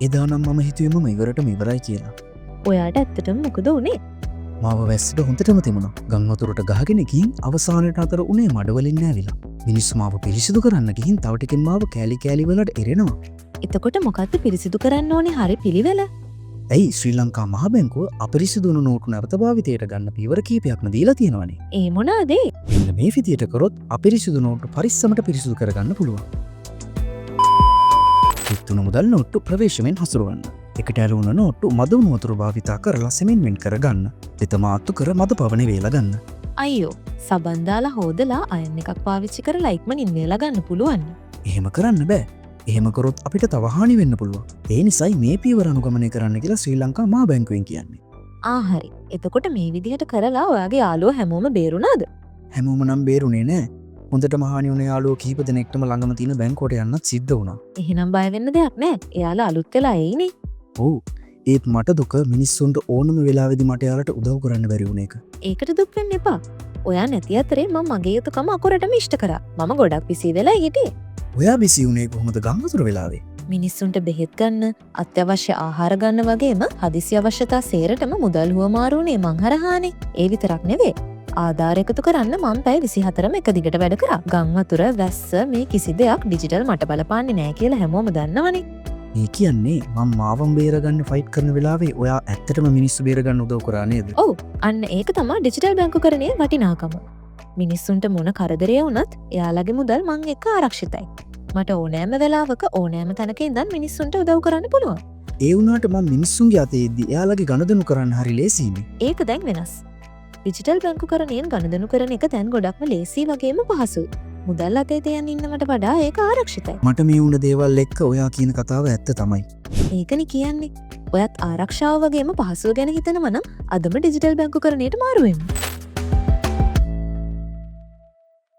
එදානම් මම හිතුවම ඉවරටම ඉවරයි කියලා. ඔයාට ඇත්තටම මොකද වුනේ? මාව වැස්සට හොඳටම තිබුණා. ගම් වතුරට ගහගෙන ගිහින් අවසානයට අතර උනේ මඩවලින් නෑවිලා. මිනිස්සු මාව පිරිසිදු කරන්න ගිහින් තව ටිකෙන් මාව කෑලි කෑලි වලට එරෙනවා. එතකොට මොකද්ද පිරිසිදු කරන්න ඕනේ හරි පිළිවෙල? ඇයි ශ්‍රී ලංකා මහ බැංකුව අපිරිසිදු වුණු නෝටු නැවත භාවිතයට ගන්න පියවර කීපයක්ම දීලා තියෙනවානේ. ඒ මොනවාද? මෙන්න මේ විදියට කරොත් අපිරිසිදු නෝට්ටු පරිස්සමට පිරිසිදු කරගන්න පුළුවන්. තුන මුදල් නෝට්ටු ප්‍රවේශමෙන් හසුරුවන්න. එකට ඇලවුණ නෝට්ටු මදවුණු වතුර භාවිතා කරලා සෙමෙන් වෙන් කරගන්න. දෙතමාත්තු කර මද පවන වේලා ගන්න. අයියෝ සබන් දාලා හොදලා අයන් එකක් පාවිච්චි කරලා ඉක්මනින් වේලා ගන්න පුළුවන්. එහෙම කරන්න බෑ. එහෙම කරොත් අපිට තව හානි වෙන්න පුළුවන්. ඒ නිසායි මේ පියවර අනුගමනය කරන්න කියලා ශ්‍රී ලංකා මහ බැංකුවෙන් කියන්නේ. හරි. එතකොට මේ විදිහට කරලා ඔයාගේ යාළුවෝ හැමෝම බේරුණාද? හැමෝම නම් බේරුණේ නෑ. හොඳට මහානි වුණ යාළුවෝ කිහිප දෙනෙක්ටම ළඟම තියෙන බැංකුවට යන්නත් සිද්ධ වුණා. එහෙනම් බය වෙන්න දෙයක් නෑ. එයාලා අලුත් වෙලා එයිනේ. ඔව්. ඒත් මට දුක මිනිස්සුන්ට ඕනම වෙලාවෙදි මට යාලට උදව් කරන්න බැරි වුණ එක. ඒකට දුක් වෙන්න එපා. ඔයා නැති අතරේ මම මගේ යුතුකම අකුරටම ඉෂ්ට කරා. මම ගොඩක් බිසි වෙලා හිටියේ. ඔයා බිසි වුණේ කොහොමද ගම් වතුර වෙලාවේ? මිනිස්සුන්ට බෙහෙත් ගන්න, අත්‍යවශ්‍ය ආහාර ගන්න වගේම හදිසි අවශ්‍යතා සේරටම මුදල් හුවමාරු වුණේ මං හරහානේ. ඒ විතරක් නෙවෙයි. ආධාර එකතු කරන්න මම පැය 24ම එක දිගට වැඩ කරා. ගම් වතුර, වැස්ස මේ කිසි දෙයක් ඩිජිටල් මට බලපාන්නේ නැහැ කියලා හැමෝම දන්නවනේ. මේ කියන්නේ මම මාවම් බේරගන්න ෆයිට් කරන වෙලාවේ ඔයා ඇත්තටම මිනිස්සු බේරගන්න උදව් කරා නේද? ඔව්. අන්න ඒක තමයි ඩිජිටල් බැංකුකරණයේ වටිනාකම. මිනිස්සුන්ට මොන කරදරය වුණත් එයාලගේ මුදල් මං එක්ක ආරක්ෂිතයි. මට ඕනෑම වෙලාවක ඕනෑම තැනක ඉඳන් මිනිස්සුන්ට උදව් කරන්න පුළුවන්. ඒ වුණාට මම මිනිස්සුන්ගේ අතේ ඉද්දි එයාලගේ ගනුදෙනු කරන්න හරි ලේසියිනේ. ඒක දැන් වෙනස්. ඩිජිටල් බැංකුකරණයෙන් ගනුදෙනු කරන එක දැන් ගොඩක්ම ලේසි වගේම පහසුයි. මුදල් අතේ තියන් ඉන්නවට වඩා ඒක ආරක්ෂිතයි. මට මේ වුණ දේවල් එක්ක ඔයා කියන කතාව ඇත්ත තමයි. ඒකනේ කියන්නේ. ඔයත් ආරක්ෂාව වගේම පහසුව ගැන හිතනවා නම් අදම ඩිජිටල් බැංකුකරණයට මාරු වෙන්න.